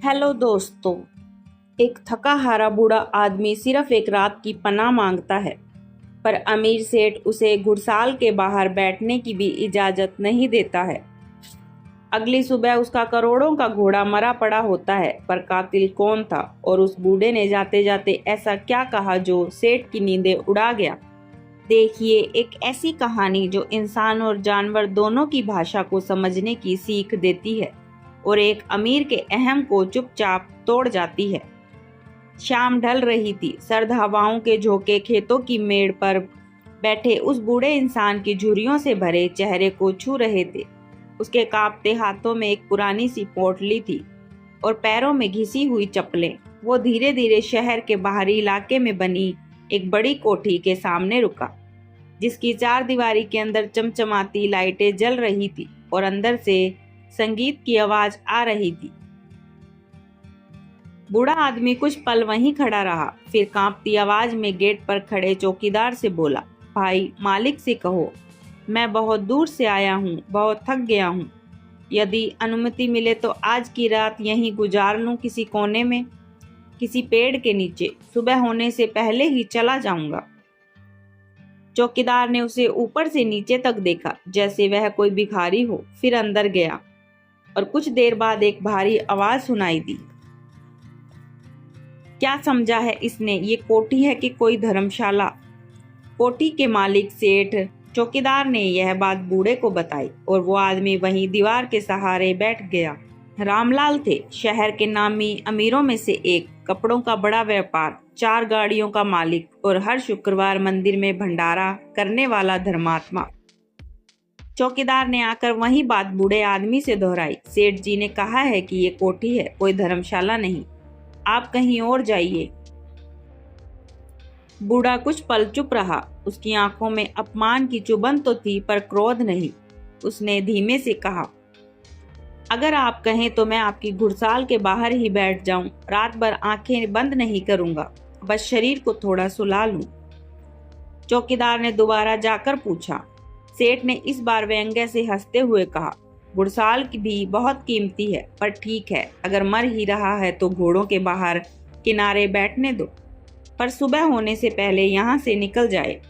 Hello दोस्तों। एक थका हारा बूढ़ा आदमी सिर्फ एक रात की पनाह मांगता है, पर अमीर सेठ उसे घुड़साल के बाहर बैठने की भी इजाजत नहीं देता है। अगली सुबह उसका करोड़ों का घोड़ा मरा पड़ा होता है, पर कातिल कौन था और उस बूढ़े ने जाते जाते ऐसा क्या कहा जो सेठ की नींदें उड़ा गया। देखिए एक ऐसी कहानी जो इंसान और जानवर दोनों की भाषा को समझने की सीख देती है और एक अमीर के अहम को चुपचाप तोड़ जाती है। शाम ढल रही थी। सर्द हवाओं के झोंके खेतों की मेड़ पर बैठे उस बूढ़े इंसान की झुर्रियों से भरे चेहरे को छू रहे थे। उसके कांपते हाथों में एक पुरानी सी पोटली थी और पैरों में घिसी हुई चप्पलें। वो धीरे धीरे शहर के बाहरी इलाके में बनी एक बड़ी कोठी के सामने रुका, जिसकी चार दीवारी के अंदर चमचमाती लाइटें जल रही थी और अंदर से संगीत की आवाज आ रही थी। बूढ़ा आदमी कुछ पल वहीं खड़ा रहा, फिर कांपती आवाज में गेट पर खड़े चौकीदार से बोला, भाई मालिक से कहो मैं बहुत दूर से आया हूँ, बहुत थक गया हूँ। यदि अनुमति मिले तो आज की रात यहीं गुजार लूं, किसी कोने में, किसी पेड़ के नीचे। सुबह होने से पहले ही चला जाऊंगा। चौकीदार ने उसे ऊपर से नीचे तक देखा जैसे वह कोई भिखारी हो, फिर अंदर गया और कुछ देर बाद एक भारी आवाज सुनाई दी। क्या समझा है इसने? ये कोठी है कि कोई धर्मशाला? कोठी के मालिक सेठ चौकीदार ने यह बात बूढ़े को बताई और वो आदमी वहीं दीवार के सहारे बैठ गया। रामलाल थे, शहर के नामी अमीरों में से एक, कपड़ों का बड़ा व्यापार, 4 गाड़ियों का मालिक और हर शुक्रवार मंदिर में भंडारा करने वाला धर्मात्मा। चौकीदार ने आकर वही बात बूढ़े आदमी से दोहराई। सेठ जी ने कहा है कि ये कोठी है, कोई धर्मशाला नहीं, आप कहीं और जाइए। बूढ़ा कुछ पल चुप रहा। उसकी आंखों में अपमान की चुभन तो थी, पर क्रोध नहीं। उसने धीमे से कहा, अगर आप कहें तो मैं आपकी घुड़साल के बाहर ही बैठ जाऊं। रात भर आंखें बंद नहीं करूंगा, बस शरीर को थोड़ा सुला लूं। चौकीदार ने दोबारा जाकर पूछा। सेठ ने इस बार व्यंग्य से हंसते हुए कहा, घुड़साल की भी बहुत कीमती है, पर ठीक है, अगर मर ही रहा है तो घोड़ों के बाहर किनारे बैठने दो, पर सुबह होने से पहले यहाँ से निकल जाए।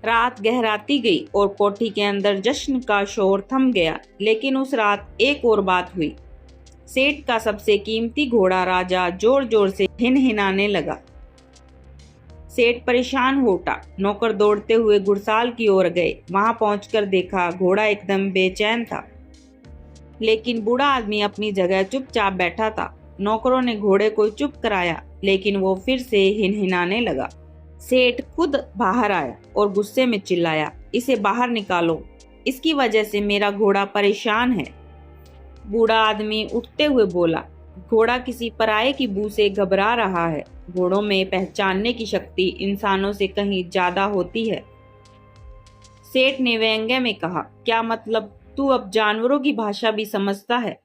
रात गहराती गई और कोठी के अंदर जश्न का शोर थम गया। लेकिन उस रात एक और बात हुई। सेठ का सबसे कीमती घोड़ा राजा जोर जोर से हिनहिनाने लगा। सेठ परेशान हो उठा। नौकर दौड़ते हुए घुड़साल की ओर गए। वहां पहुंचकर देखा घोड़ा एकदम बेचैन था, लेकिन बूढ़ा आदमी अपनी जगह चुपचाप बैठा था। नौकरों ने घोड़े को चुप कराया, लेकिन वो फिर से हिनहिनाने लगा। सेठ खुद बाहर आया और गुस्से में चिल्लाया, इसे बाहर निकालो, इसकी वजह से मेरा घोड़ा परेशान है। बूढ़ा आदमी उठते हुए बोला, घोड़ा किसी पराये की बू से घबरा रहा है। घोड़ों में पहचानने की शक्ति इंसानों से कहीं ज्यादा होती है। सेठ ने व्यंग्य में कहा, क्या मतलब, तू अब जानवरों की भाषा भी समझता है?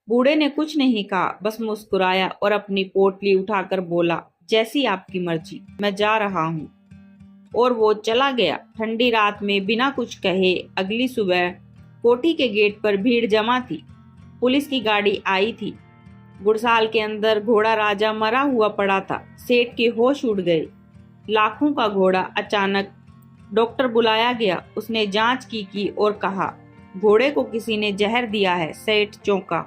बूढ़े ने कुछ नहीं कहा, बस मुस्कुराया और अपनी पोटली उठाकर बोला, जैसी आपकी मर्जी, मैं जा रहा हूँ। और वो चला गया। ठंडी रात में बिना कुछ कहे अगली सुबह कोठी के गेट पर भीड़ जमा थी। पुलिस की गाड़ी आई थी। घुड़साल के अंदर घोड़ा राजा मरा हुआ पड़ा था। सेठ के होश उड़ गए। लाखों का घोड़ा। अचानक डॉक्टर बुलाया गया। उसने जांच की और कहा, घोड़े को किसी ने जहर दिया है। सेठ चौंका,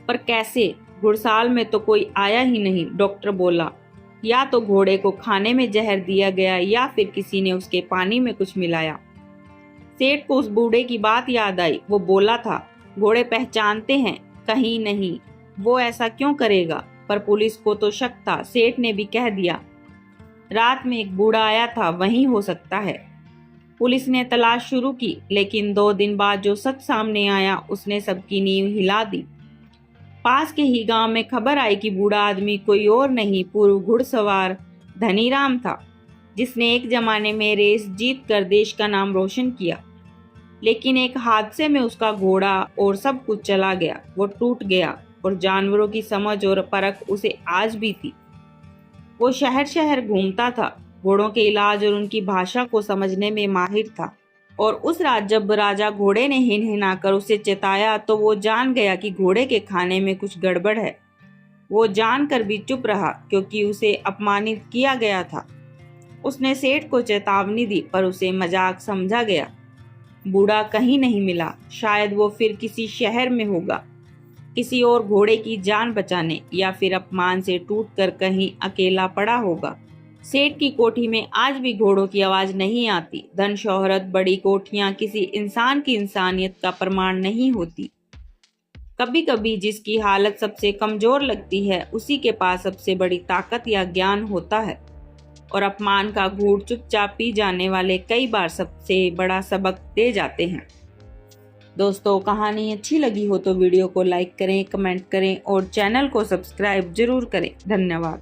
पर कैसे? घुड़साल में तो कोई आया ही नहीं। डॉक्टर बोला, या तो घोड़े को खाने में जहर दिया गया या फिर किसी ने उसके पानी में कुछ मिलाया। सेठ को उस बूढ़े की बात याद आई। वो बोला था, घोड़े पहचानते हैं। कहीं नहीं, वो ऐसा क्यों करेगा? पर पुलिस को तो शक था। सेठ ने भी कह दिया, रात में एक बूढ़ा आया था, वहीं हो सकता है। पुलिस ने तलाश शुरू की, लेकिन 2 दिन बाद जो सच सामने आया उसने सबकी नींव हिला दी। पास के ही गांव में खबर आई कि बूढ़ा आदमी कोई और नहीं, पूर्व घुड़सवार धनीराम था, जिसने एक जमाने में रेस जीत कर देश का नाम रोशन किया। लेकिन एक हादसे में उसका घोड़ा और सब कुछ चला गया। वो टूट गया और जानवरों की समझ और परख उसे आज भी थी। वो शहर शहर घूमता था, घोड़ों के इलाज और उनकी भाषा को समझने में माहिर था। और उस रात जब राजा घोड़े ने हिनहिनाकर उसे चेताया तो वो जान गया कि घोड़े के खाने में कुछ गड़बड़ है। वो जानकर भी चुप रहा क्योंकि उसे अपमानित किया गया था। उसने सेठ को चेतावनी दी पर उसे मजाक समझा गया। बूढ़ा कहीं नहीं मिला। शायद वो फिर किसी शहर में होगा, किसी और घोड़े की जान बचाने, या फिर अपमान से टूटकर कहीं अकेला पड़ा होगा। सेठ की कोठी में आज भी घोड़ों की आवाज नहीं आती। धन शोहरत, बड़ी कोठियां किसी इंसान की इंसानियत का प्रमाण नहीं होती। कभी कभी जिसकी हालत सबसे कमजोर लगती है उसी के पास सबसे बड़ी ताकत या ज्ञान होता है। और अपमान का घूंट चुपचाप पी जाने वाले कई बार सबसे बड़ा सबक दे जाते हैं। दोस्तों, कहानी अच्छी लगी हो तो वीडियो को लाइक करें, कमेंट करें और चैनल को सब्सक्राइब जरूर करें। धन्यवाद।